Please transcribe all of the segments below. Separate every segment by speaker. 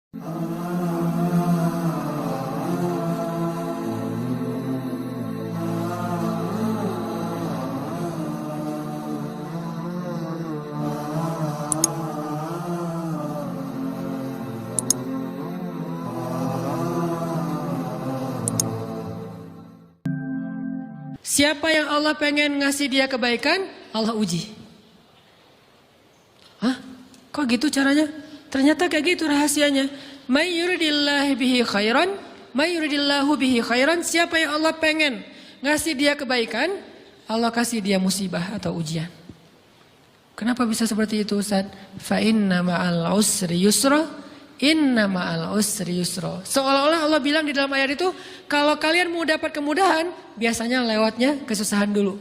Speaker 1: Siapa yang Allah pengen ngasih dia kebaikan, Allah uji. Hah? Kok gitu caranya? Ternyata kayak gitu rahasianya. May yuridillahu bihi khairan, may yuridillahu bihi khairan. Siapa yang Allah pengen ngasih dia kebaikan, Allah kasih dia musibah atau ujian. Kenapa bisa seperti itu, Ustaz? Fa inna ma'al usri yusra. Inna ma'al usri yusra. Seolah-olah Allah bilang di dalam ayat itu, kalau kalian mau dapat kemudahan, biasanya lewatnya kesusahan dulu.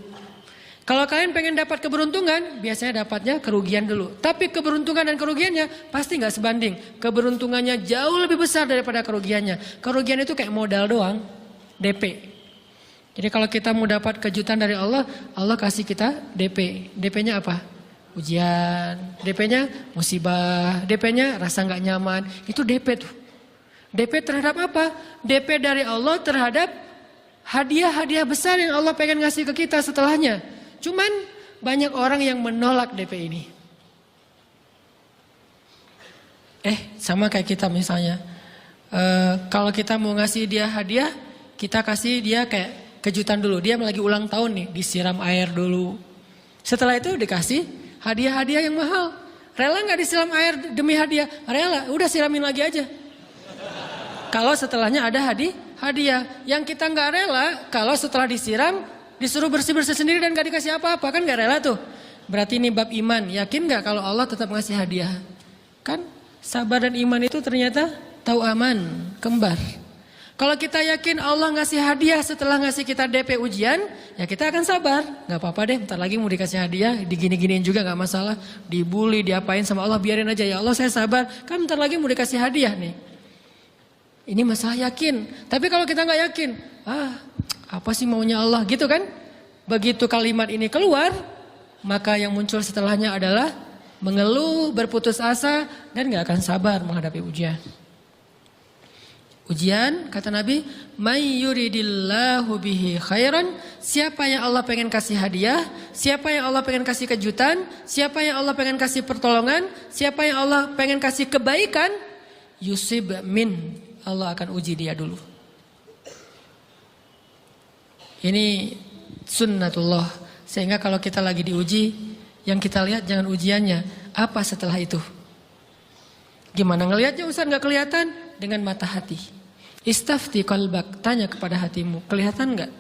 Speaker 1: Kalau kalian pengen dapat keberuntungan, biasanya dapatnya kerugian dulu. Tapi keberuntungan dan kerugiannya pasti nggak sebanding. Keberuntungannya jauh lebih besar daripada kerugiannya. Kerugian itu kayak modal doang, DP. Jadi kalau kita mau dapat kejutan dari Allah, Allah kasih kita DP. DP-nya apa? Ujian, DP-nya musibah, DP-nya rasa nggak nyaman, itu DP tuh. DP terhadap apa? DP dari Allah terhadap hadiah-hadiah besar yang Allah pengen ngasih ke kita setelahnya. Cuman banyak orang yang menolak DP ini. Sama kayak kita misalnya, kalau kita mau ngasih dia hadiah, kita kasih dia kayak kejutan dulu. Dia lagi ulang tahun nih, disiram air dulu. Setelah itu dikasih hadiah-hadiah yang mahal. Rela gak disiram air demi hadiah? Rela, udah siramin lagi aja. Kalau setelahnya ada hadiah. Yang kita gak rela, kalau setelah disiram, disuruh bersih-bersih sendiri dan gak dikasih apa-apa. Kan gak rela tuh. Berarti ini bab iman. Yakin gak kalau Allah tetap ngasih hadiah? Kan sabar dan iman itu ternyata tahu aman, kembar. Kalau kita yakin Allah ngasih hadiah setelah ngasih kita DP ujian, ya kita akan sabar. Gak apa-apa deh, bentar lagi mau dikasih hadiah, digini-giniin juga gak masalah. Dibully, diapain sama Allah, biarin aja. Ya Allah saya sabar, kan bentar lagi mau dikasih hadiah nih. Ini masalah yakin. Tapi kalau kita gak yakin, apa sih maunya Allah gitu kan? Begitu kalimat ini keluar, maka yang muncul setelahnya adalah mengeluh, berputus asa, dan gak akan sabar menghadapi ujian. Ujian, kata Nabi, may yuridillahu bihi khairan. Siapa yang Allah pengen kasih hadiah, siapa yang Allah pengen kasih kejutan, siapa yang Allah pengen kasih pertolongan, siapa yang Allah pengen kasih kebaikan, yusib min, Allah akan uji dia dulu. Ini sunnatullah. Sehingga kalau kita lagi diuji, yang kita lihat jangan ujiannya, apa setelah itu. Gimana ngelihatnya Ustaz gak kelihatan? Dengan mata hati. Istafti qalbak, tanya kepada hatimu, kelihatan enggak?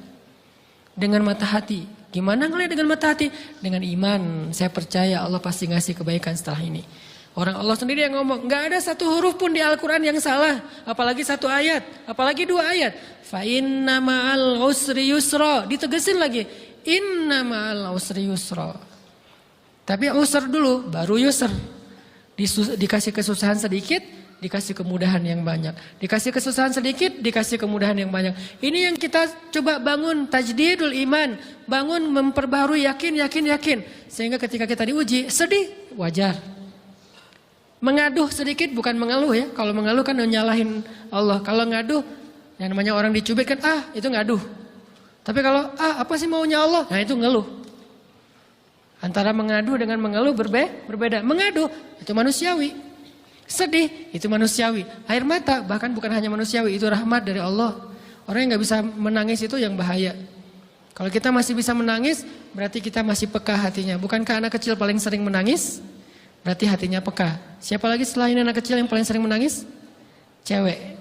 Speaker 1: Dengan mata hati. Gimana ngelihat dengan mata hati? Dengan iman, saya percaya Allah pasti ngasih kebaikan setelah ini. Orang Allah sendiri yang ngomong, enggak ada satu huruf pun di Al-Quran yang salah. Apalagi satu ayat, apalagi dua ayat. Fa inna ma'al usri yusra, ditegesin lagi. Inna ma'al usri yusra. Tapi usr dulu, baru yusr. Dikasih kesusahan sedikit, dikasih kemudahan yang banyak. Dikasih kesusahan sedikit, dikasih kemudahan yang banyak. Ini yang kita coba bangun, tajdidul iman. Bangun memperbarui yakin. Sehingga ketika kita diuji, sedih, wajar. Mengaduh sedikit bukan mengeluh ya. Kalau mengeluh kan nyalahin Allah. Kalau ngaduh, yang namanya orang dicubit kan, itu ngaduh. Tapi kalau, apa sih maunya Allah? Nah itu ngeluh. Antara mengadu dengan mengeluh berbeda. Mengadu, itu manusiawi. Sedih, itu manusiawi. Air mata, bahkan bukan hanya manusiawi, itu rahmat dari Allah. Orang yang gak bisa menangis itu yang bahaya. Kalau kita masih bisa menangis, berarti kita masih peka hatinya. Bukankah anak kecil paling sering menangis? Berarti hatinya peka. Siapa lagi selain anak kecil yang paling sering menangis? Cewek.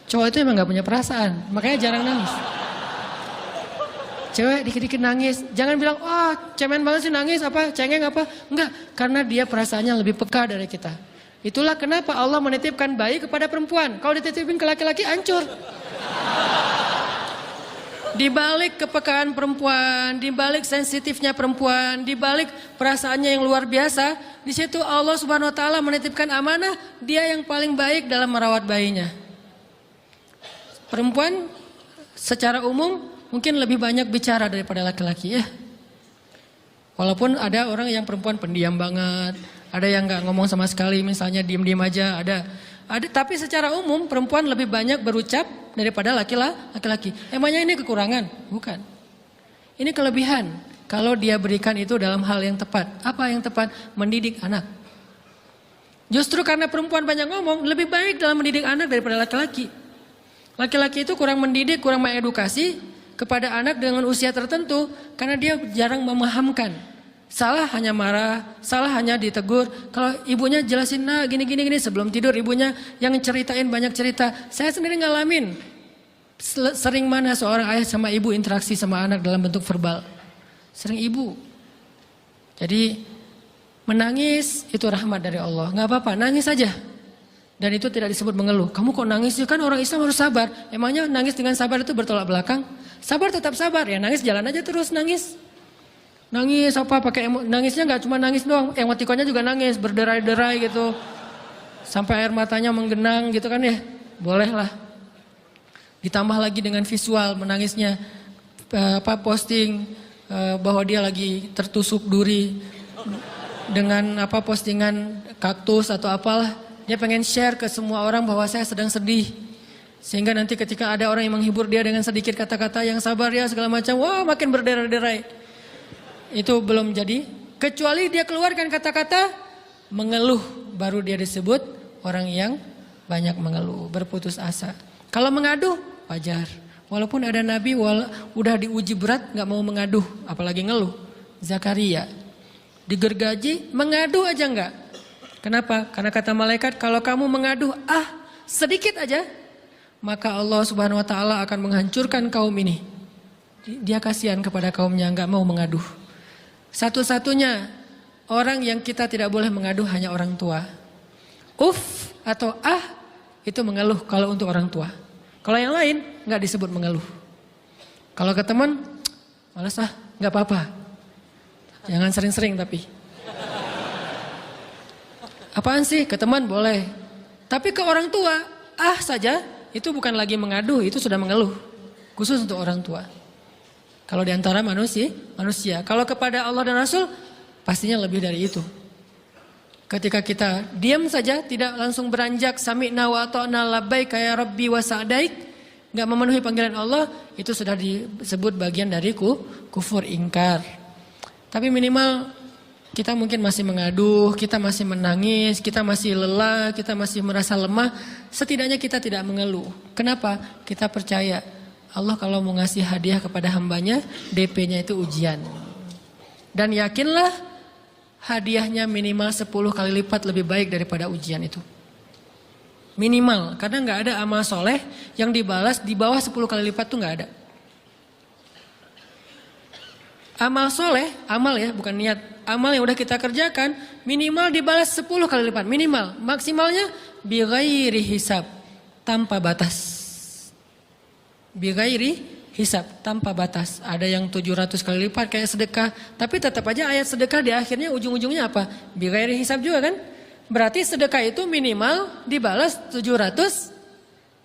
Speaker 1: Cowok itu emang gak punya perasaan, makanya jarang nangis. Cewek dikit-dikit nangis, jangan bilang, cemen banget sih nangis, cengeng apa. Enggak, karena dia perasaannya lebih peka dari kita. Itulah kenapa Allah menitipkan bayi kepada perempuan. Kalau dititipin ke laki-laki, hancur. Di balik kepekaan perempuan, di balik sensitifnya perempuan, di balik perasaannya yang luar biasa, di situ Allah Subhanahu wa taala menitipkan amanah, dia yang paling baik dalam merawat bayinya. Perempuan secara umum mungkin lebih banyak bicara daripada laki-laki ya. Walaupun ada orang yang perempuan pendiam banget, ada yang nggak ngomong sama sekali, misalnya diem-diem aja, ada Tapi secara umum perempuan lebih banyak berucap daripada laki-laki. Emangnya ini kekurangan? Bukan. Ini kelebihan. Kalau dia berikan itu dalam hal yang tepat. Apa yang tepat? Mendidik anak. Justru karena perempuan banyak ngomong, lebih baik dalam mendidik anak daripada laki-laki. Laki-laki itu kurang mendidik, kurang mengedukasi kepada anak dengan usia tertentu karena dia jarang memahamkan. Salah hanya marah, salah hanya ditegur. Kalau ibunya jelasin, nah gini sebelum tidur ibunya yang ceritain banyak cerita. Saya sendiri ngalamin. Sering mana seorang ayah sama ibu interaksi sama anak dalam bentuk verbal. Sering ibu. Jadi menangis itu rahmat dari Allah. Gak apa-apa, nangis saja. Dan itu tidak disebut mengeluh. Kamu kok nangis sih? Kan orang Islam harus sabar. Emangnya nangis dengan sabar itu bertolak belakang? Sabar tetap sabar. Ya nangis jalan aja terus nangis. Nangis apa pakai nangisnya nggak cuma nangis doang, emotikonnya juga nangis, berderai-derai gitu. Sampai air matanya menggenang gitu kan ya. Boleh lah. Ditambah lagi dengan visual menangisnya posting bahwa dia lagi tertusuk duri dengan postingan kaktus atau apalah. Dia pengen share ke semua orang bahwa saya sedang sedih. Sehingga nanti ketika ada orang yang menghibur dia dengan sedikit kata-kata yang sabar ya segala macam, wah makin berderai-derai. Itu belum jadi, kecuali dia keluarkan kata-kata mengeluh, baru dia disebut orang yang banyak mengeluh, berputus asa. Kalau mengadu, wajar. Walaupun ada nabi udah diuji berat gak mau mengaduh, apalagi ngeluh. Zakaria digergaji, mengadu aja enggak. Kenapa? Karena kata malaikat, kalau kamu mengadu sedikit aja, maka Allah Subhanahu wa taala akan menghancurkan kaum ini. Dia kasihan kepada kaumnya, enggak mau mengaduh. Satu-satunya orang yang kita tidak boleh mengadu hanya orang tua. Atau itu mengeluh kalau untuk orang tua. Kalau yang lain nggak disebut mengeluh. Kalau ke teman, malas nggak apa-apa. Jangan sering-sering tapi. Apaan sih? Ke teman boleh. Tapi ke orang tua, saja itu bukan lagi mengadu, itu sudah mengeluh. Khusus untuk orang tua. Kalau di antara manusia. Kalau kepada Allah dan Rasul, pastinya lebih dari itu. Ketika kita diam saja, tidak langsung beranjak, sami'na wa ata'na labbaik ya rabbi wa sa'daik, nggak memenuhi panggilan Allah, itu sudah disebut bagian dari kufur ingkar. Tapi minimal kita mungkin masih mengaduh, kita masih menangis, kita masih lelah, kita masih merasa lemah. Setidaknya kita tidak mengeluh. Kenapa? Kita percaya Allah kalau mau ngasih hadiah kepada hambanya, DP-nya itu ujian. Dan yakinlah hadiahnya minimal 10 kali lipat lebih baik daripada ujian itu. Minimal, karena nggak ada amal soleh yang dibalas di bawah 10 kali lipat tuh nggak ada. Amal soleh, amal ya bukan niat. Amal yang udah kita kerjakan minimal dibalas 10 kali lipat. Minimal, maksimalnya bighairi hisab, tanpa batas. Bighairi hisab, tanpa batas. Ada yang 700 kali lipat kayak sedekah. Tapi tetap aja ayat sedekah di akhirnya ujung-ujungnya apa? Bighairi hisab juga kan? Berarti sedekah itu minimal dibalas 700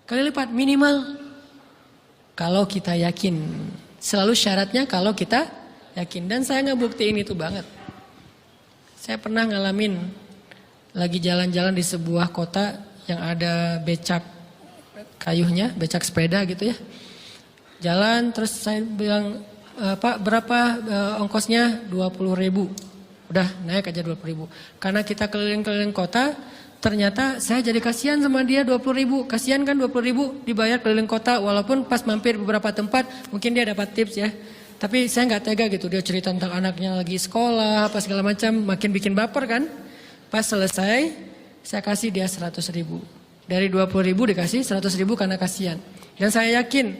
Speaker 1: kali lipat. Minimal. Kalau kita yakin. Selalu syaratnya kalau kita yakin. Dan saya ngebuktiin itu banget. Saya pernah ngalamin lagi jalan-jalan di sebuah kota yang ada becak kayuhnya, becak sepeda gitu ya. Jalan terus saya bilang, Pak berapa ongkosnya? 20.000. Udah naik aja 20.000. Karena kita keliling-keliling kota, ternyata saya jadi kasihan sama dia 20.000. Kasihan kan 20.000 dibayar keliling kota, walaupun pas mampir beberapa tempat mungkin dia dapat tips ya. Tapi saya nggak tega gitu, dia cerita tentang anaknya lagi sekolah, apa segala macam, makin bikin baper kan. Pas selesai, saya kasih dia 100.000. Dari 20.000 dikasih 100.000 karena kasihan. Dan saya yakin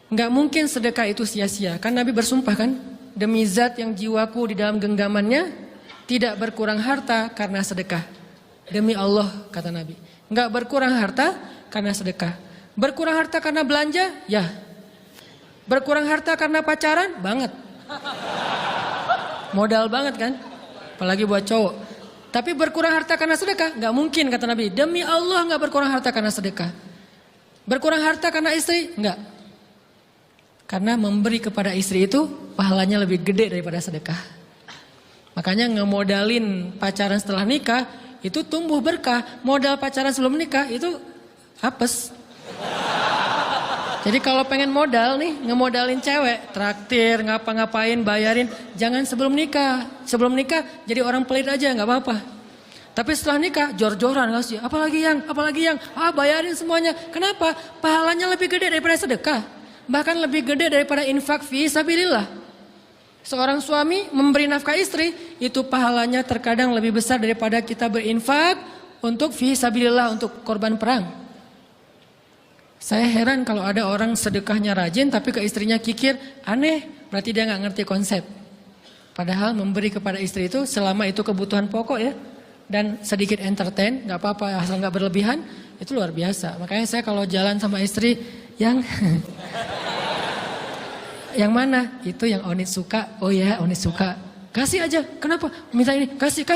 Speaker 1: nggak mungkin sedekah itu sia-sia. Kan Nabi bersumpah kan, demi zat yang jiwaku di dalam genggamannya tidak berkurang harta karena sedekah. Demi Allah kata Nabi, nggak berkurang harta karena sedekah. Berkurang harta karena belanja, ya. Berkurang harta karena pacaran, banget. Modal banget kan, apalagi buat cowok. Tapi berkurang harta karena sedekah, nggak mungkin kata Nabi. Demi Allah nggak berkurang harta karena sedekah. Berkurang harta karena istri, nggak. Karena memberi kepada istri itu pahalanya lebih gede daripada sedekah. Makanya ngemodalin pacaran setelah nikah itu tumbuh berkah. Modal pacaran sebelum nikah itu apes. Jadi kalau pengen modal nih, ngemodalin cewek, traktir, ngapa-ngapain, bayarin, jangan sebelum nikah. Sebelum nikah jadi orang pelit aja, nggak apa-apa. Tapi setelah nikah, jor-joran ngasih, apalagi yang, bayarin semuanya. Kenapa? Pahalanya lebih gede daripada sedekah. Bahkan lebih gede daripada infak fi sabilillah. Seorang suami memberi nafkah istri, itu pahalanya terkadang lebih besar daripada kita berinfak untuk fi sabilillah, untuk korban perang. Saya heran kalau ada orang sedekahnya rajin tapi ke istrinya kikir, aneh, berarti dia nggak ngerti konsep. Padahal memberi kepada istri itu selama itu kebutuhan pokok ya, dan sedikit entertain, nggak apa-apa asal nggak berlebihan, itu luar biasa. Makanya saya kalau jalan sama istri yang yang mana? Itu yang Onit suka. Oh ya, Onit suka. Kasih aja. Kenapa? Minta ini. Kasih.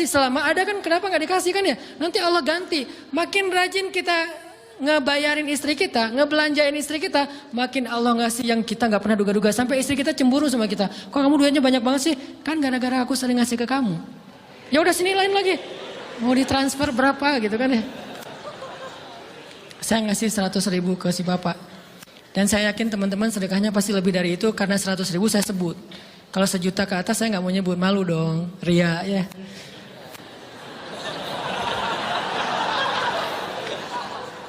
Speaker 1: Selama ada kan kenapa nggak dikasih kan ya? Nanti Allah ganti. Makin rajin kita ngebayarin istri kita, ngebelanjain istri kita, makin Allah ngasih yang kita nggak pernah duga-duga. Sampai istri kita cemburu sama kita. Kok kamu duitnya banyak banget sih? Kan gara-gara aku sering ngasih ke kamu. Ya udah sini lain lagi. Mau ditransfer berapa gitu kan ya? Saya ngasih 100.000 ke si bapak. Dan saya yakin teman-teman sedekahnya pasti lebih dari itu karena 100.000 saya sebut. Kalau 1 juta ke atas saya nggak mau nyebut, malu dong, ria ya.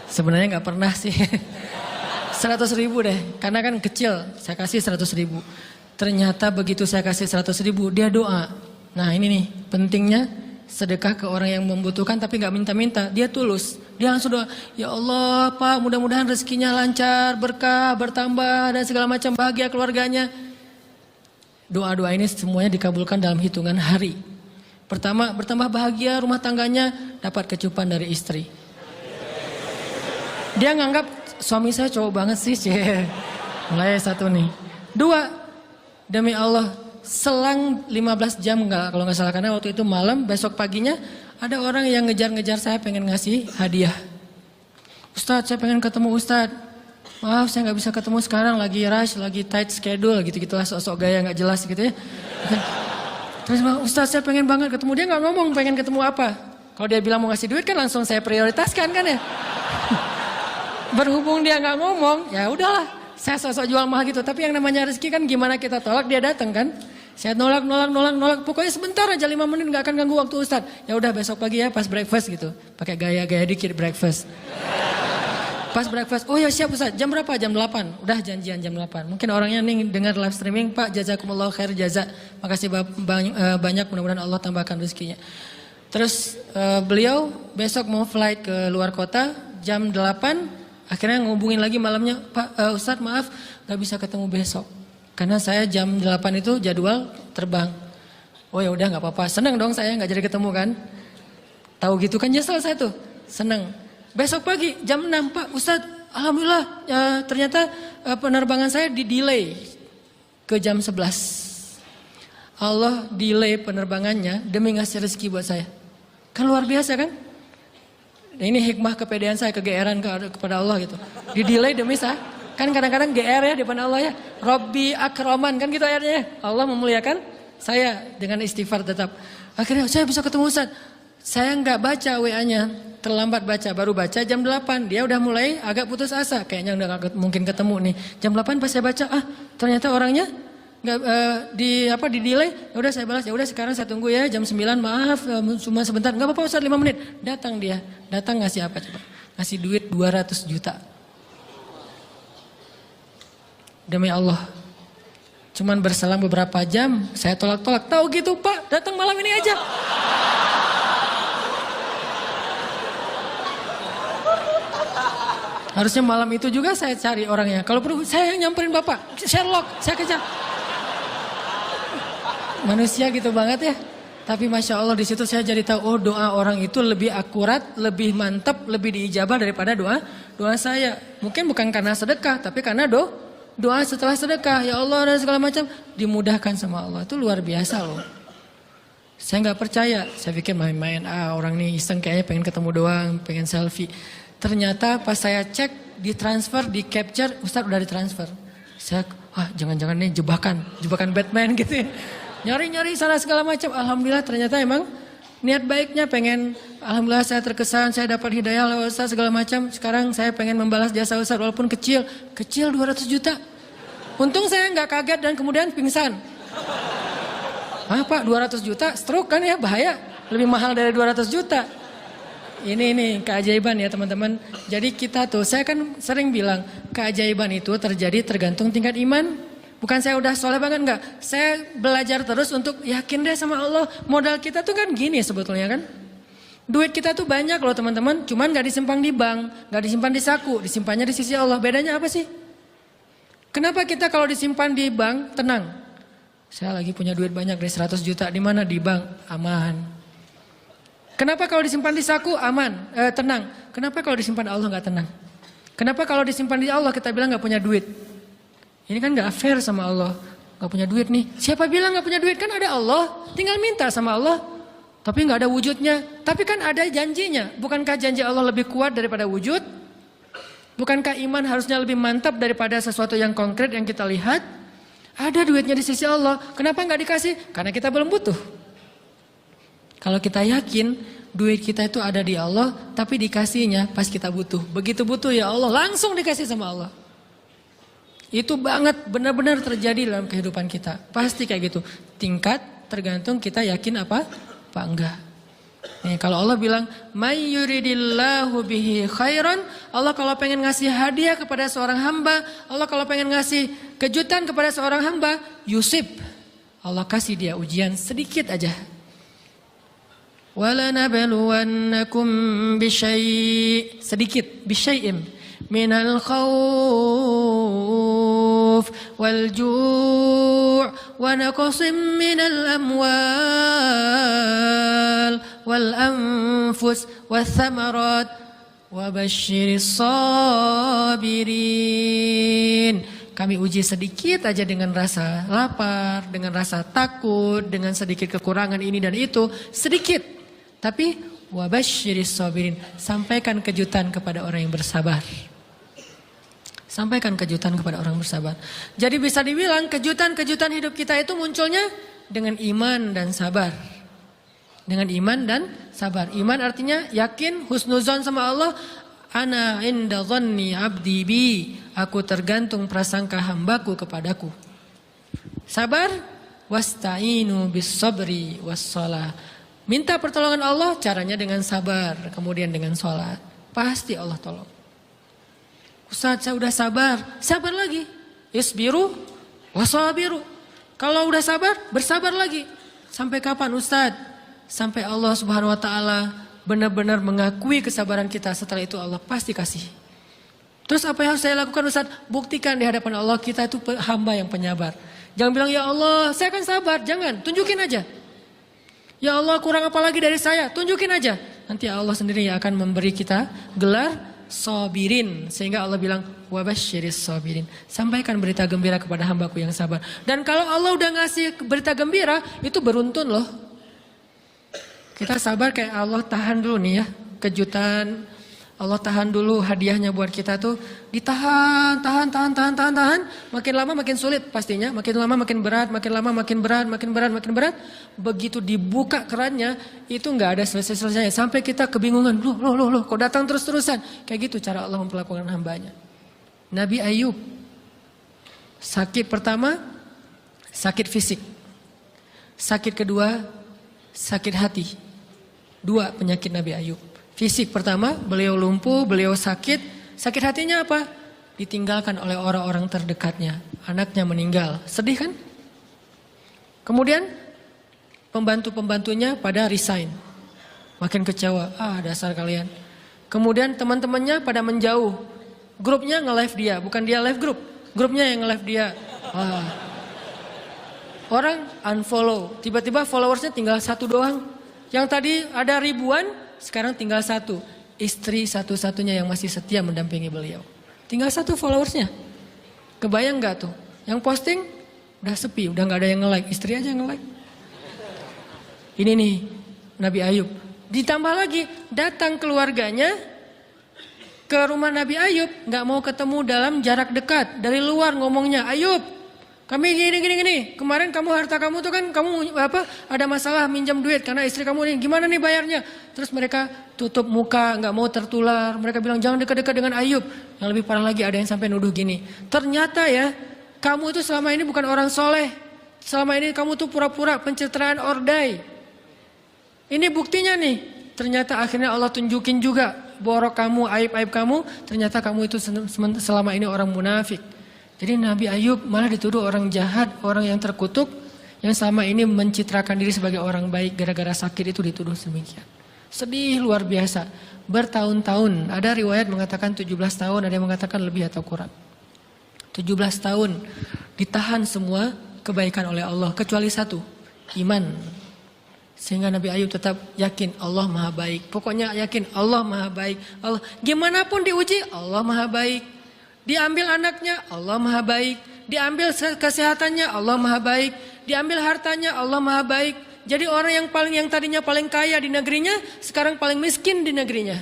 Speaker 1: Sebenarnya nggak pernah sih. 100.000 deh, karena kan kecil, saya kasih 100.000. Ternyata begitu saya kasih 100.000 dia doa. Nah ini nih pentingnya sedekah ke orang yang membutuhkan tapi nggak minta-minta, dia tulus. Dia langsung doa, ya Allah Pak mudah-mudahan rezekinya lancar, berkah, bertambah dan segala macam, bahagia keluarganya. Doa-doa ini semuanya dikabulkan dalam hitungan hari. Pertama bertambah bahagia rumah tangganya, dapat kecupan dari istri. Dia nganggap suami saya cowok banget sih. Mulai 1 nih. 2, demi Allah selang 15 jam kalau nggak salah, karena waktu itu malam, besok paginya ada orang yang ngejar-ngejar saya pengen ngasih hadiah. Ustadz saya pengen ketemu Ustadz. Maaf saya nggak bisa ketemu sekarang, lagi rush, lagi tight schedule gitu-gitulah, sok-sok gaya nggak jelas gitu ya. Terus Ustadz saya pengen banget ketemu, dia nggak ngomong pengen ketemu apa. Kalau dia bilang mau ngasih duit kan langsung saya prioritaskan kan ya. Berhubung dia nggak ngomong, ya udahlah. Saya sosok jual mahal gitu, tapi yang namanya rezeki kan gimana kita tolak dia datang kan. Saya nolak, pokoknya sebentar aja 5 menit gak akan ganggu waktu Ustadz. Ya udah besok pagi ya pas breakfast gitu, pakai gaya-gaya dikit breakfast. Pas breakfast, oh ya siap Ustadz, jam berapa? Jam 8, udah janjian jam 8. Mungkin orangnya nih dengar live streaming, Pak jazakumullah khair jaza. Makasih banyak, mudah-mudahan Allah tambahkan rezekinya. Terus beliau besok mau flight ke luar kota jam 8. Akhirnya ngubungin lagi malamnya, Pak Ustadz maaf gak bisa ketemu besok. Karena saya jam 8 itu jadwal terbang. Oh ya udah gak apa-apa, seneng dong saya gak jadi ketemu kan. Tahu gitu kan nyesel saya tuh, seneng. Besok pagi jam 6, Pak Ustadz alhamdulillah ya, ternyata penerbangan saya di-delay ke jam 11. Allah delay penerbangannya demi ngasih rezeki buat saya. Kan luar biasa kan. Ini hikmah kepedean saya, kegeeran kepada Allah gitu. Di-delay demi saya. Kan kadang-kadang GR ya di depan Allah ya. Robbi akraman kan gitu ayatnya. Allah memuliakan saya dengan istighfar tetap. Akhirnya saya bisa ketemu Ustaz. Saya nggak baca WA-nya. Terlambat baca, baru baca jam 8. Dia udah mulai agak putus asa. Kayaknya udah gak mungkin ketemu nih. Jam 8 pas saya baca, ternyata orangnya nggak di delay. Ya udah saya balas, ya udah sekarang saya tunggu ya jam 9, maaf cuma sebentar. Nggak apa-apa Ustaz 5 menit. Datang dia. Datang ngasih apa coba? Ngasih duit 200 juta. Demi Allah. Cuman berselang beberapa jam, saya tolak-tolak. Tahu gitu Pak, datang malam ini aja. Harusnya malam itu juga saya cari orangnya. Kalau perlu saya yang nyamperin Bapak. Sherlock, saya kejar. Manusia gitu banget ya. Tapi Masya Allah di situ saya jadi tahu, oh doa orang itu lebih akurat, lebih mantap, lebih diijabah daripada doa saya. Mungkin bukan karena sedekah, tapi karena doa setelah sedekah, ya Allah dan segala macam dimudahkan sama Allah. Itu luar biasa loh. Saya nggak percaya, saya pikir main-main, orang nih iseng kayaknya pengen ketemu doang, pengen selfie. Ternyata pas saya cek, ditransfer, di capture, Ustadz udah ditransfer. Saya, jangan-jangan nih jebakan Batman gitu ya. Nyari-nyari sana segala macam, alhamdulillah ternyata emang Niat baiknya pengen, alhamdulillah saya terkesan, saya dapat hidayah lewat Ustaz segala macam. Sekarang saya pengen membalas jasa Ustaz walaupun kecil 200 juta. Untung saya nggak kaget dan kemudian pingsan. Pak 200 juta, stroke kan ya, bahaya. Lebih mahal dari 200 juta. Ini keajaiban ya teman-teman. Jadi kita tuh, saya kan sering bilang, keajaiban itu terjadi tergantung tingkat iman. Bukan saya udah soleh banget, enggak. Saya belajar terus untuk yakin deh sama Allah. Modal kita tuh kan gini sebetulnya kan. Duit kita tuh banyak loh teman-teman. Cuman gak disimpan di bank, gak disimpan di saku. Disimpannya di sisi Allah. Bedanya apa sih? Kenapa kita kalau disimpan di bank tenang? Saya lagi punya duit banyak dari 100 juta. Di mana? Di bank. Aman. Kenapa kalau disimpan di saku aman, tenang? Kenapa kalau disimpan Allah nggak tenang? Kenapa kalau disimpan di Allah kita bilang nggak punya duit? Ini kan nggak fair sama Allah, nggak punya duit nih. Siapa bilang nggak punya duit? Kan ada Allah, tinggal minta sama Allah. Tapi nggak ada wujudnya. Tapi kan ada janjinya. Bukankah janji Allah lebih kuat daripada wujud? Bukankah iman harusnya lebih mantap daripada sesuatu yang konkret yang kita lihat? Ada duitnya di sisi Allah. Kenapa nggak dikasih? Karena kita belum butuh. Kalau kita yakin duit kita itu ada di Allah, tapi dikasihnya pas kita butuh. Begitu butuh ya Allah langsung dikasih sama Allah. Itu banget benar-benar terjadi dalam kehidupan kita. Pasti kayak gitu. Tingkat tergantung kita yakin apa enggak. Nih, kalau Allah bilang, "May yuridillahu bihi khairan", Allah kalau pengen ngasih hadiah kepada seorang hamba, Allah kalau pengen ngasih kejutan kepada seorang hamba, yusib. Allah kasih dia ujian sedikit aja. وَلَنَبْلُوَنَّكُمْ بِشَيْءٍ sedikit بِشَيْءٍ مِنَ الْخَوْفِ وَالْجُوعِ وَنَقْصٍ مِنَ الْأَمْوَالِ وَالْأَنْفُسِ وَالثَّمَرَاتِ وَبَشِّرِ الصَّابِرِينَ. Kami uji sedikit aja dengan rasa lapar, dengan rasa takut, dengan sedikit kekurangan ini dan itu, sedikit. Tapi wabasyiris sabirin, sampaikan kejutan kepada orang yang bersabar. Sampaikan kejutan kepada orang bersabar. Jadi bisa dibilang kejutan-kejutan hidup kita itu munculnya dengan iman dan sabar. Dengan iman dan sabar. Iman artinya yakin, husnuzon sama Allah. Ana inda dhanni abdi bi, aku tergantung prasangka hambaku kepadaku. Sabar, wasta'inu bis sabri was shalah. Minta pertolongan Allah, caranya dengan sabar, kemudian dengan sholat. Pasti Allah tolong. Ustaz, saya udah sabar, sabar lagi. Isbiru wasabiru. Kalau udah sabar, bersabar lagi. Sampai kapan Ustaz? Sampai Allah Subhanahu wa taala benar-benar mengakui kesabaran kita. Setelah itu Allah pasti kasih. Terus apa yang harus saya lakukan Ustaz? Buktikan di hadapan Allah kita itu hamba yang penyabar. Jangan bilang ya Allah saya akan sabar. Jangan, tunjukin aja. Ya Allah kurang apa lagi dari saya? Tunjukin aja. Nanti Allah sendiri yang akan memberi kita gelar sabirin. Sehingga Allah bilang wabasyiris sabirin. Sampaikan berita gembira kepada hambaku yang sabar. Dan kalau Allah udah ngasih berita gembira, itu beruntun loh. Kita sabar kayak Allah tahan dulu nih ya. Kejutan. Allah tahan dulu hadiahnya buat kita tuh. Ditahan, tahan. Makin lama makin sulit pastinya. Makin lama makin berat, makin lama makin berat, makin berat. Begitu dibuka kerannya, itu gak ada selesai-selesainya. Sampai kita kebingungan. Loh, kok datang terus-terusan. Kayak gitu cara Allah memperlakukan hambanya. Nabi Ayub. Sakit pertama, sakit fisik. Sakit kedua, sakit hati. 2 penyakit Nabi Ayub. Fisik pertama, beliau lumpuh, beliau sakit. Sakit hatinya apa? Ditinggalkan oleh orang-orang terdekatnya. Anaknya meninggal. Sedih kan? Kemudian pembantu-pembantunya pada resign. Makin kecewa. Dasar kalian. Kemudian teman-temannya pada menjauh. Grupnya nge-live dia. Bukan dia live grup. Grupnya yang nge-live dia. Orang unfollow. Tiba-tiba followersnya tinggal 1 doang. Yang tadi ada ribuan. Sekarang tinggal 1, istri satu-satunya yang masih setia mendampingi beliau. Tinggal 1 followersnya. Kebayang gak tuh? Yang posting udah sepi, udah gak ada yang nge-like. Istri aja yang nge-like. Ini nih Nabi Ayub. Ditambah lagi datang keluarganya ke rumah Nabi Ayub. Gak mau ketemu dalam jarak dekat. Dari luar ngomongnya, Ayub Kami gini. Kemarin kamu harta kamu tuh kan kamu ada masalah minjam duit karena istri kamu ini. Gimana nih bayarnya? Terus mereka tutup muka, nggak mau tertular. Mereka bilang jangan dekat-dekat dengan Ayub. Yang lebih parah lagi ada yang sampai nuduh gini. Ternyata ya kamu itu selama ini bukan orang soleh. Selama ini kamu tuh pura-pura pencitraan ordai. Ini buktinya nih. Ternyata akhirnya Allah tunjukin juga borok kamu, aib-aib kamu. Ternyata kamu itu selama ini orang munafik. Jadi Nabi Ayub malah dituduh orang jahat, orang yang terkutuk, yang selama ini mencitrakan diri sebagai orang baik gara-gara sakit itu dituduh demikian. Sedih luar biasa. Bertahun-tahun, ada riwayat mengatakan 17 tahun, ada yang mengatakan lebih atau kurang. 17 tahun ditahan semua kebaikan oleh Allah, kecuali satu, iman. Sehingga Nabi Ayub tetap yakin Allah maha baik. Pokoknya yakin Allah maha baik. Allah, gimana pun diuji, Allah maha baik. Diambil anaknya, Allah maha baik. Diambil kesehatannya, Allah maha baik. Diambil hartanya, Allah maha baik. Jadi orang yang tadinya paling kaya di negerinya, sekarang paling miskin di negerinya.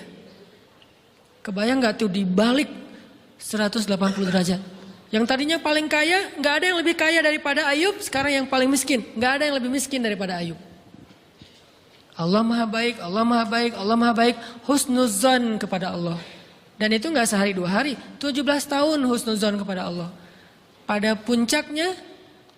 Speaker 1: Kebayang gak tuh dibalik 180 derajat. Yang tadinya paling kaya, gak ada yang lebih kaya daripada Ayub. Sekarang yang paling miskin, gak ada yang lebih miskin daripada Ayub. Allah maha baik, Allah maha baik, Allah maha baik. Husnuzan kepada Allah. Dan itu gak sehari 2 hari, 17 tahun husnuzon kepada Allah. Pada puncaknya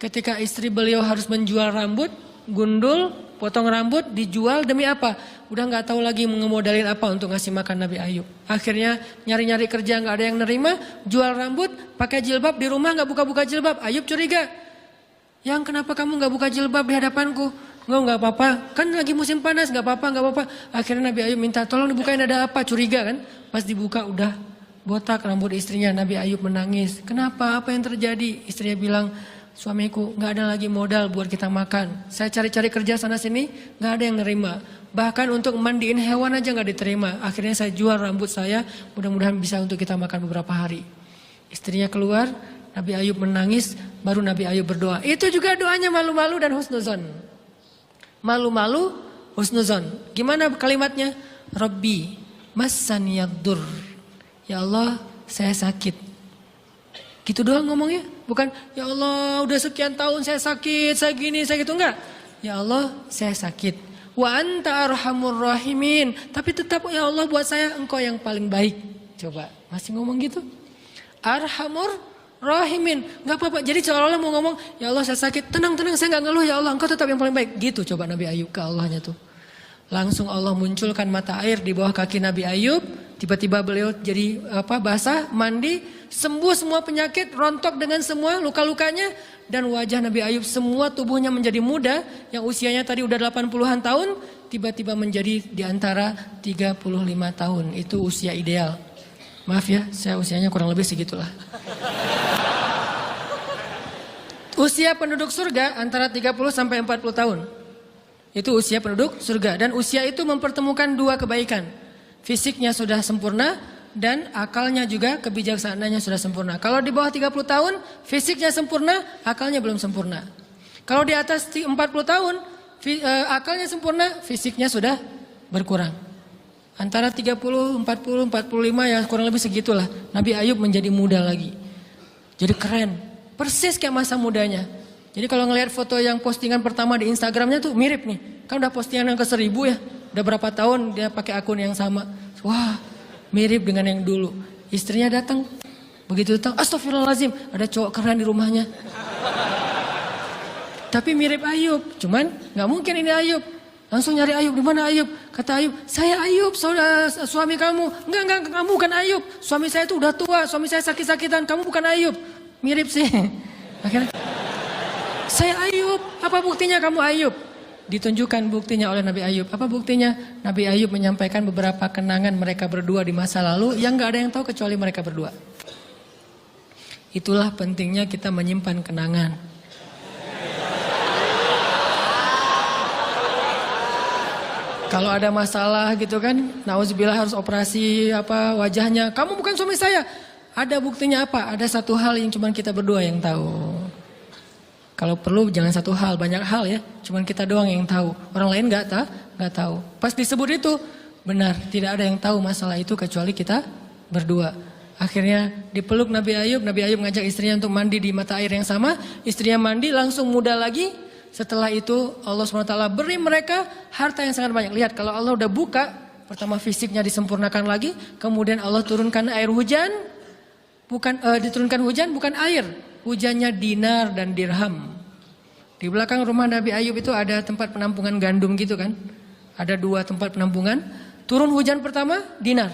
Speaker 1: ketika istri beliau harus menjual rambut, gundul, potong rambut, dijual demi apa? Udah gak tahu lagi mengemodalin apa untuk ngasih makan Nabi Ayub. Akhirnya nyari-nyari kerja gak ada yang nerima, jual rambut, pakai jilbab, di rumah gak buka-buka jilbab. Ayub curiga, yang kenapa kamu gak buka jilbab di hadapanku? Enggak apa-apa, kan lagi musim panas, gak apa-apa. Akhirnya Nabi Ayub minta tolong dibukain, ada apa, curiga kan. Pas dibuka udah botak rambut istrinya. Nabi Ayub menangis, kenapa, apa yang terjadi? Istrinya bilang, suamiku gak ada lagi modal buat kita makan. Saya cari-cari kerja sana sini, gak ada yang nerima. Bahkan untuk mandiin hewan aja gak diterima. Akhirnya saya jual rambut saya, mudah-mudahan bisa untuk kita makan beberapa hari. Istrinya keluar, Nabi Ayub menangis, baru Nabi Ayub berdoa. Itu juga doanya malu-malu dan husnuzon. Malu-malu, husnuzon. Gimana kalimatnya? Rabbi massaniyaddur. Ya Allah, saya sakit. Gitu doang ngomongnya. Bukan, ya Allah udah sekian tahun saya sakit, saya gini, saya gitu. Enggak. Ya Allah, saya sakit. Wa anta arhamur rahimin. Tapi tetap ya Allah buat saya engkau yang paling baik. Coba, masih ngomong gitu? Arhamur rahimin, nggak apa-apa. Jadi seolah-olah mau ngomong, ya Allah saya sakit, tenang, saya nggak ngeluh, ya Allah engkau tetap yang paling baik. Gitu coba Nabi Ayub ke Allahnya tuh. Langsung Allah munculkan mata air di bawah kaki Nabi Ayub. Tiba-tiba beliau jadi basah, mandi, sembuh semua penyakit, rontok dengan semua luka-lukanya. Dan wajah Nabi Ayub semua tubuhnya menjadi muda. Yang usianya tadi udah 80-an tahun, tiba-tiba menjadi di antara 35 tahun. Itu usia ideal. Maaf ya, saya usianya kurang lebih segitulah. Usia penduduk surga antara 30 sampai 40 tahun. Itu usia penduduk surga. Dan usia itu mempertemukan 2 kebaikan. Fisiknya sudah sempurna dan akalnya juga, kebijaksanaannya sudah sempurna. Kalau di bawah 30 tahun, fisiknya sempurna, akalnya belum sempurna. Kalau di atas 40 tahun, akalnya sempurna, fisiknya sudah berkurang. Antara 30, 40, 45 ya kurang lebih segitulah. Nabi Ayub menjadi muda lagi. Jadi keren. Persis kayak masa mudanya. Jadi kalau ngelihat foto yang postingan pertama di Instagramnya tuh mirip nih. Kan udah postingan yang ke 1000 ya. Udah berapa tahun dia pakai akun yang sama. Wah, mirip dengan yang dulu. Istrinya datang. Begitu datang, astagfirullahaladzim, ada cowok keren di rumahnya. Tapi mirip Ayub. Cuman gak mungkin ini Ayub. Langsung nyari Ayub, di mana Ayub? Kata Ayub, saya Ayub, saudara, suami kamu. Enggak, kamu bukan Ayub. Suami saya itu udah tua, suami saya sakit-sakitan, kamu bukan Ayub. Mirip sih. Akhirnya, saya Ayub, apa buktinya kamu Ayub? Ditunjukkan buktinya oleh Nabi Ayub. Apa buktinya? Nabi Ayub menyampaikan beberapa kenangan mereka berdua di masa lalu yang gak ada yang tahu kecuali mereka berdua. Itulah pentingnya kita menyimpan kenangan. Kalau ada masalah gitu kan, nauzubillah harus operasi wajahnya. Kamu bukan suami saya. Ada buktinya apa? Ada satu hal yang cuma kita berdua yang tahu. Kalau perlu jangan satu hal, banyak hal ya. Cuma kita doang yang tahu. Orang lain nggak tahu. Pas disebut itu benar, tidak ada yang tahu masalah itu kecuali kita berdua. Akhirnya dipeluk Nabi Ayub ngajak istrinya untuk mandi di mata air yang sama. Istrinya mandi langsung muda lagi. Setelah itu Allah SWT beri mereka harta yang sangat banyak. Lihat kalau Allah udah buka, pertama fisiknya disempurnakan lagi. Kemudian Allah turunkan air hujan. Diturunkan hujan bukan air. Hujannya dinar dan dirham. Di belakang rumah Nabi Ayub itu ada tempat penampungan gandum gitu kan. Ada 2 tempat penampungan. Turun hujan pertama dinar.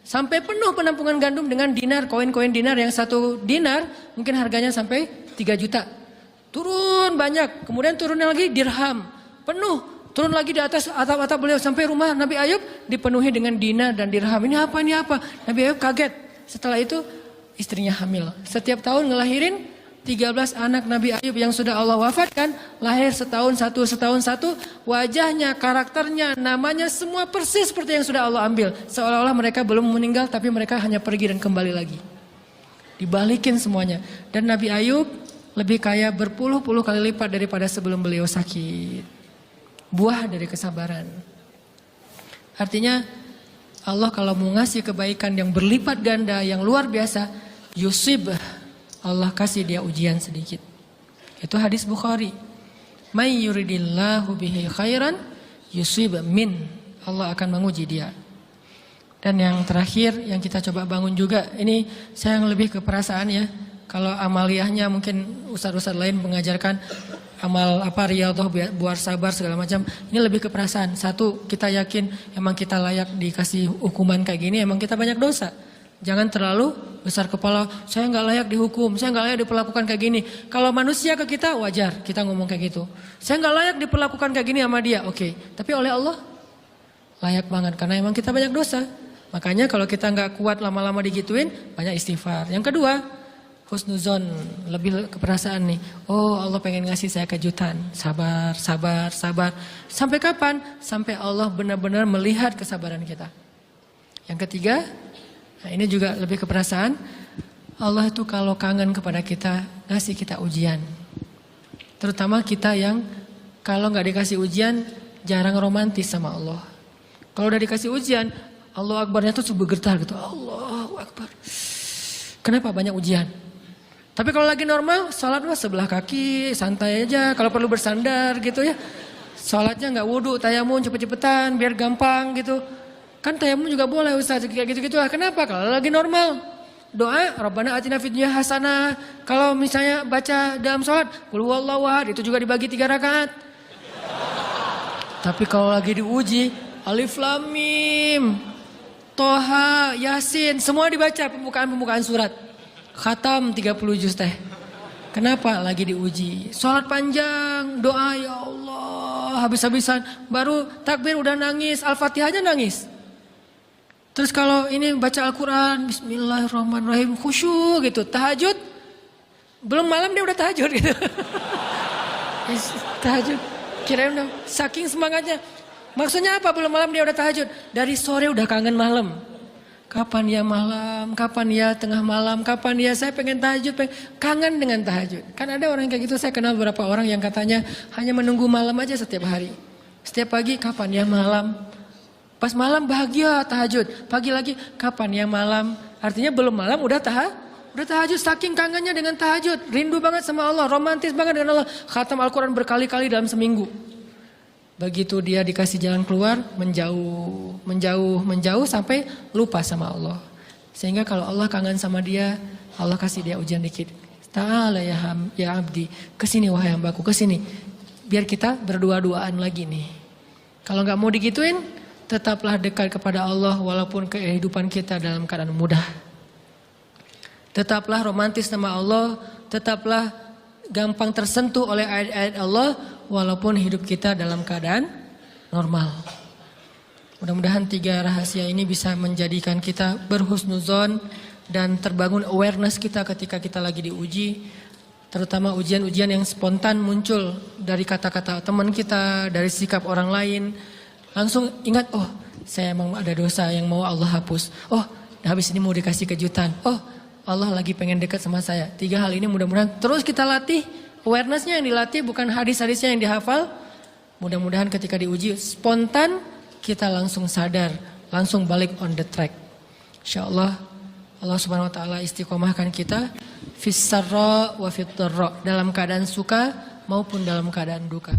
Speaker 1: Sampai penuh penampungan gandum dengan dinar, koin-koin dinar yang 1 dinar mungkin harganya sampai 3 juta. Turun banyak, kemudian turunnya lagi dirham, penuh. Turun lagi di atas atap-atap beliau sampai rumah Nabi Ayub dipenuhi dengan dinar dan dirham. Ini apa? Nabi Ayub kaget. Setelah itu istrinya hamil. Setiap tahun ngelahirin 13 anak Nabi Ayub yang sudah Allah wafatkan, lahir setahun satu, wajahnya, karakternya, namanya semua persis seperti yang sudah Allah ambil. Seolah-olah mereka belum meninggal tapi mereka hanya pergi dan kembali lagi. Dibalikin semuanya. Dan Nabi Ayub lebih kaya berpuluh-puluh kali lipat daripada sebelum beliau sakit. Buah dari kesabaran. Artinya Allah kalau mau ngasih kebaikan yang berlipat ganda, yang luar biasa, yusib, Allah kasih dia ujian sedikit. Itu hadis Bukhari. May yuridillahu bihi khairan yusib min. Allah akan menguji dia. Dan yang terakhir yang kita coba bangun juga, ini saya yang lebih ke perasaan ya. Kalau amaliyahnya mungkin ustadz-ustadz lain mengajarkan amal riyadhah buat sabar segala macam. Ini lebih ke perasaan. Satu, kita yakin emang kita layak dikasih hukuman kayak gini, emang kita banyak dosa. Jangan terlalu besar kepala, saya nggak layak dihukum, saya nggak layak diperlakukan kayak gini. Kalau manusia ke kita wajar, kita ngomong kayak gitu. Saya nggak layak diperlakukan kayak gini sama dia, oke. Tapi oleh Allah layak banget, karena emang kita banyak dosa. Makanya kalau kita nggak kuat lama-lama digituin, banyak istighfar. Yang kedua, husnuzon, lebih keperasaan nih. Oh Allah pengen ngasih saya kejutan, sabar. Sampai kapan? Sampai Allah benar-benar melihat kesabaran kita. Yang ketiga, nah ini juga lebih ke perasaan. Allah itu kalau kangen kepada kita, ngasih kita ujian. Terutama kita yang kalau nggak dikasih ujian, jarang romantis sama Allah. Kalau udah dikasih ujian, Allah Akbarnya tuh bergetar gitu. Allahu Akbar. Kenapa banyak ujian? Tapi kalau lagi normal, sholat mah sebelah kaki, santai aja. Kalau perlu bersandar gitu ya. Sholatnya nggak wudhu, tayamum cepet-cepetan, biar gampang gitu. Kan tayamum juga boleh Ustaz, kayak gitu-gitu lah. Kenapa? Kalau lagi normal. Doa, Rabbana atina fid dunya hasanah. Kalau misalnya baca dalam sholat, qul huwallahu ahad, itu juga dibagi 3 rakaat. Tapi kalau lagi diuji, Alif Lam Mim, Toha, Yasin, semua dibaca pembukaan surat. Khatam 30 juz teh. Kenapa? Lagi diuji. Sholat panjang, doa ya Allah, habis-habisan. Baru takbir udah nangis, Al-Fatihahnya nangis. Terus kalau ini baca Al-Quran, Bismillahirrahmanirrahim, khusyuk gitu, tahajud, belum malam dia udah tahajud gitu. Tahajud, kirain udah saking semangatnya. Maksudnya apa belum malam dia udah tahajud? Dari sore udah kangen malam. Kapan ya malam, kapan ya tengah malam, kapan ya saya pengen tahajud, kangen dengan tahajud. Kan ada orang kayak gitu, saya kenal beberapa orang yang katanya hanya menunggu malam aja setiap hari. Setiap pagi, kapan ya malam. Pas malam bahagia tahajud, pagi lagi kapan ya malam. Artinya belum malam udah tahajud, saking kangennya dengan tahajud, rindu banget sama Allah, romantis banget dengan Allah. Khatam Al-Quran berkali-kali dalam seminggu. Begitu dia dikasih jalan keluar, menjauh sampai lupa sama Allah. Sehingga kalau Allah kangen sama dia, Allah kasih dia ujian dikit. Ta'ala ya abdi, kesini wahai hambaku, kesini. Biar kita berdua-duaan lagi nih. Kalau nggak mau digituin, tetaplah dekat kepada Allah walaupun kehidupan kita dalam keadaan mudah. Tetaplah romantis sama Allah, tetaplah gampang tersentuh oleh ayat-ayat Allah walaupun hidup kita dalam keadaan normal. Mudah-mudahan 3 rahasia ini bisa menjadikan kita berhusnuzon dan terbangun awareness kita ketika kita lagi diuji. Terutama ujian-ujian yang spontan muncul dari kata-kata teman kita, dari sikap orang lain. Langsung ingat, oh saya emang ada dosa yang mau Allah hapus. Oh habis ini mau dikasih kejutan. Oh Allah lagi pengen dekat sama saya. 3 hal ini mudah-mudahan terus kita latih. Awarenessnya yang dilatih, bukan hadis-hadisnya yang dihafal. Mudah-mudahan ketika diuji spontan kita langsung sadar, langsung balik on the track. Insya Allah Allah Subhanahu wa taala istiqomahkan kita fis sarra wa fit dharra, dalam keadaan suka maupun dalam keadaan duka.